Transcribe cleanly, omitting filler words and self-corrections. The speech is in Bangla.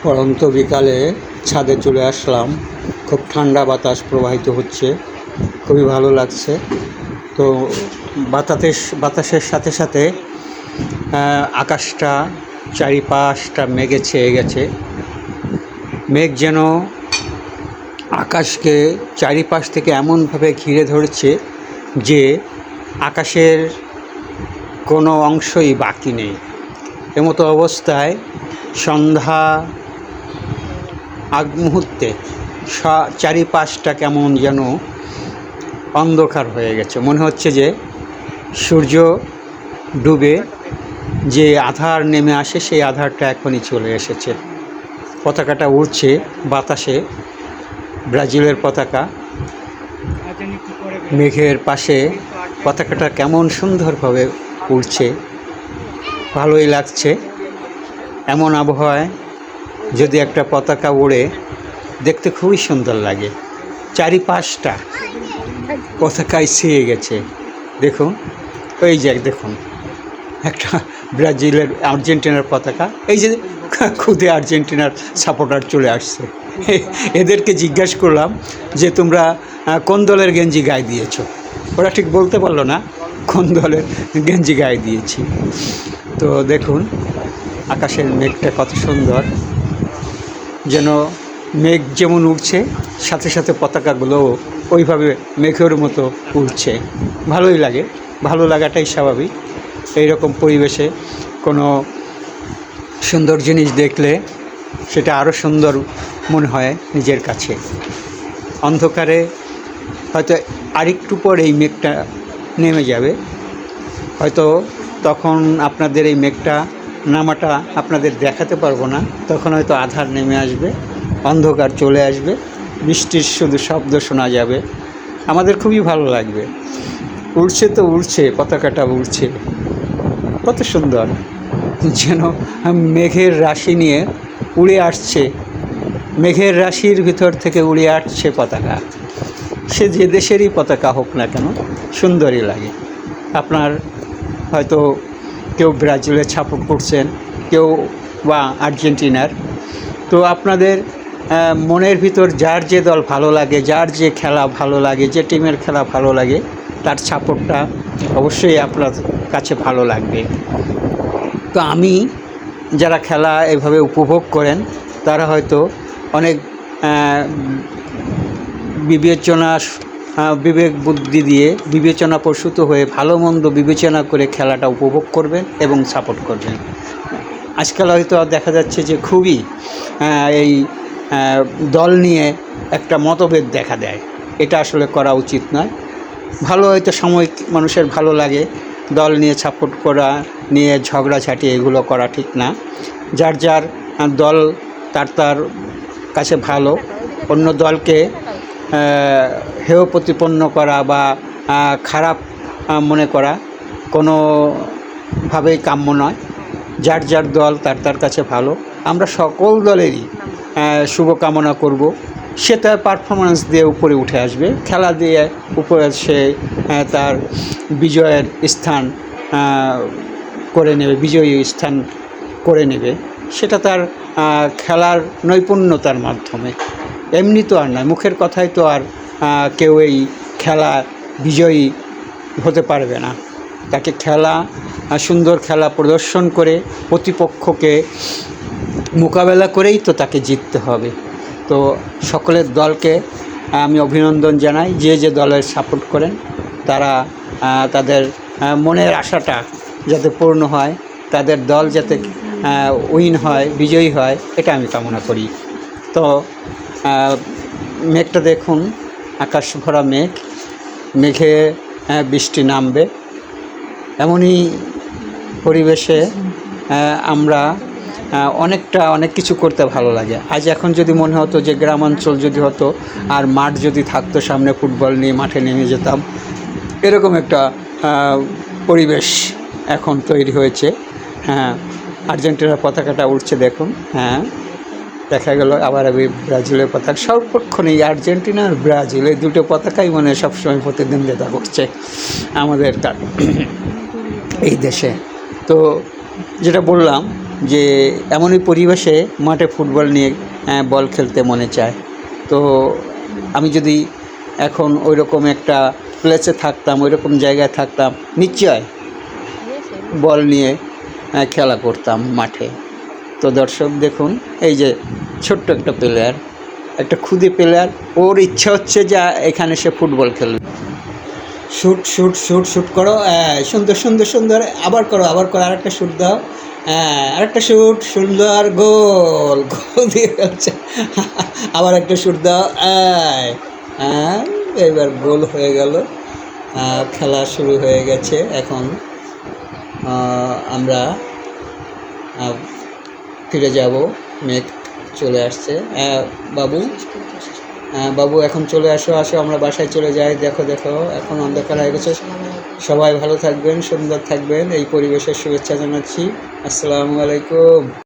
পড়ন্ত বিকালে ছাদে চলে আসলাম। খুব ঠান্ডা বাতাস প্রবাহিত হচ্ছে, খুবই ভালো লাগছে। তো বাতাসের সাথে সাথে আকাশটা চারিপাশটা মেঘে ছেয়ে গেছে। মেঘ যেন আকাশকে চারিপাশ থেকে এমনভাবে ঘিরে ধরেছে যে আকাশের কোনো অংশই বাকি নেই। এমতো অবস্থায় সন্ধ্যা আগ মুহূর্তে চারিপাশটা কেমন যেন অন্ধকার হয়ে গেছে। মনে হচ্ছে যে সূর্য ডুবে যে আঁধার নেমে আসে, সেই আঁধারটা এখনই চলে এসেছে। পতাকাটা উড়ছে বাতাসে, ব্রাজিলের পতাকা। মেঘের পাশে পতাকাটা কেমন সুন্দরভাবে উড়ছে, ভালোই লাগছে। এমন আবহাওয়ায় যদি একটা পতাকা উড়ে, দেখতে খুবই সুন্দর লাগে। চারিপাশটা পতাকায় ছেয়ে গেছে। দেখুন, ওই যে দেখুন, একটা ব্রাজিলের আর্জেন্টিনার পতাকা। এই যে খুদে আর্জেন্টিনার সাপোর্টার চলে আসছে। এদেরকে জিজ্ঞাসা করলাম যে তোমরা কোন দলের গেঞ্জি গায়ে দিয়েছো। ওরা ঠিক বলতে পারলো না কোন দলের গেঞ্জি গায়ে দিয়েছি। তো দেখুন আকাশের মেঘটা কত সুন্দর, যেন মেঘ যেমন উড়ছে, সাথে সাথে পতাকাগুলোও ওইভাবে মেঘের মতো উড়ছে। ভালোই লাগে, ভালো লাগাটাই স্বাভাবিক। এইরকম পরিবেশে কোনো সুন্দর জিনিস দেখলে সেটা আরও সুন্দর মনে হয় নিজের কাছে। অন্ধকারে হয়তো আরেকটু পর এই মেঘটা নেমে যাবে, হয়তো তখন আপনাদের এই মেঘটা নামাটা আপনাদের দেখাতে পারবো না। তখন হয়তো আঁধার নেমে আসবে, অন্ধকার চলে আসবে, বৃষ্টির শুধু শব্দ শোনা যাবে। আমাদের খুবই ভালো লাগবে। উড়ছে তো উড়ছে, পতাকাটা উড়ছে, কত সুন্দর, যেন মেঘের রাশি নিয়ে উড়ে আসছে। মেঘের রাশির ভিতর থেকে উড়ে আসছে পতাকা। সে যে দেশেরই পতাকা হোক না কেন, সুন্দরই লাগে। আপনার হয়তো কেউ ব্রাজিলের সাপোর্ট করছেন, কেউ বা আর্জেন্টিনার। তো আপনাদের মনের ভিতর যার যে দল ভালো লাগে, যার যে খেলা ভালো লাগে, যে টিমের খেলা ভালো লাগে, তার সাপোর্টটা অবশ্যই আপনার কাছে ভালো লাগবে। তো আমি যারা খেলা এভাবে উপভোগ করেন, তারা হয়তো অনেক বিবেক বুদ্ধি দিয়ে বিবেচনা প্রসূত হয়ে ভালো মন্দ বিবেচনা করে খেলাটা উপভোগ করবেন এবং সাপোর্ট করবেন। আজকাল হয়তো দেখা যাচ্ছে যে খুবই এই দল নিয়ে একটা মতভেদ দেখা দেয়। এটা আসলে করা উচিত নয়। ভালো হয়তো সাময়িক মানুষের ভালো লাগে, দল নিয়ে সাপোর্ট করা নিয়ে ঝগড়াঝাটি এগুলো করা ঠিক না। যার যার দল তার কাছে ভালো, অন্য দলকে হেয় প্রতিপন্ন করা বা খারাপ মনে করা কোনোভাবেই কাম্য নয়। যার যার দল তার কাছে ভালো। আমরা সকল দলেরই শুভকামনা করব। সে তার পারফরমেন্স দিয়ে উপরে উঠে আসবে, খেলা দিয়ে উপরে সে তার বিজয়ের স্থান করে নেবে, বিজয়ী স্থান করে নেবে। সেটা তার খেলার নৈপুণ্যতার মাধ্যমে, এমনি তো আর নয়। মুখের কথায় তো আর কেউ এই খেলা বিজয়ী হতে পারবে না। তাকে সুন্দর খেলা প্রদর্শন করে প্রতিপক্ষকে মোকাবেলা করেই তো তাকে জিততে হবে। তো সকলের দলকে আমি অভিনন্দন জানাই। যে যে দলের সাপোর্ট করেন তারা তাদের মনের আশাটা যাতে পূর্ণ হয়, তাদের দল যাতে উইন হয়, বিজয়ী হয়, এটা আমি কামনা করি। তো মেঘটা দেখুন, আকাশ ভরা মেঘ, মেঘে বৃষ্টি নামবে। এমনই পরিবেশে আমরা অনেক কিছু করতে ভালো লাগে। আজ এখন যদি মনে হতো যে গ্রামাঞ্চল যদি হতো আর মাঠ যদি থাকতো সামনে, ফুটবল নিয়ে মাঠে নেমে যেতাম, এরকম একটা পরিবেশ এখন তৈরি হয়েছে। হ্যাঁ, আর্জেন্টিনার পতাকাটা উঠছে দেখুন। হ্যাঁ, দেখা গেল আবার আমি ব্রাজিলের পতাকা। সর্বক্ষণেই আর্জেন্টিনা আর ব্রাজিল এই দুটো পতাকাই মানে সবসময় প্রতিদ্বন্দ্বিতা করছে আমাদের এই দেশে। তো যেটা বললাম যে এমনই পরিবেশে মাঠে ফুটবল নিয়ে বল খেলতে মনে চায়। তো আমি যদি এখন ওই রকম একটা প্লেসে থাকতাম, ওই রকম জায়গায় থাকতাম, নিশ্চয় বল নিয়ে খেলা করতাম মাঠে। তো দর্শক দেখুন, এই যে ছোট্ট একটা প্লেয়ার, একটা ক্ষুদে প্লেয়ার, ওর ইচ্ছা হচ্ছে যে এখানে সে ফুটবল খেলবে। শুট শুট শুট শুট করো, সুন্দর সুন্দর সুন্দর, আবার করো আবার করো, আরেকটা শুট দাও, আরেকটা শুট, সুন্দর, গোল, গোল দিয়ে ফেলছে। আবার একটা শুট দাও, এবার গোল হয়ে গেল। খেলা শুরু হয়ে গেছে। এখন আমরা ফিরে যাব, মেঘ চলে আসছে। বাবু, বাবু এখন চলে আসো, আসো আমরা বাসায় চলে যাই। দেখো দেখো এখন অন্ধকার হয়ে গেছে। সবাই ভালো থাকবেন, সুন্দর থাকবেন, এই পরিবেশের শুভেচ্ছা জানাচ্ছি। আসসালামু আলাইকুম।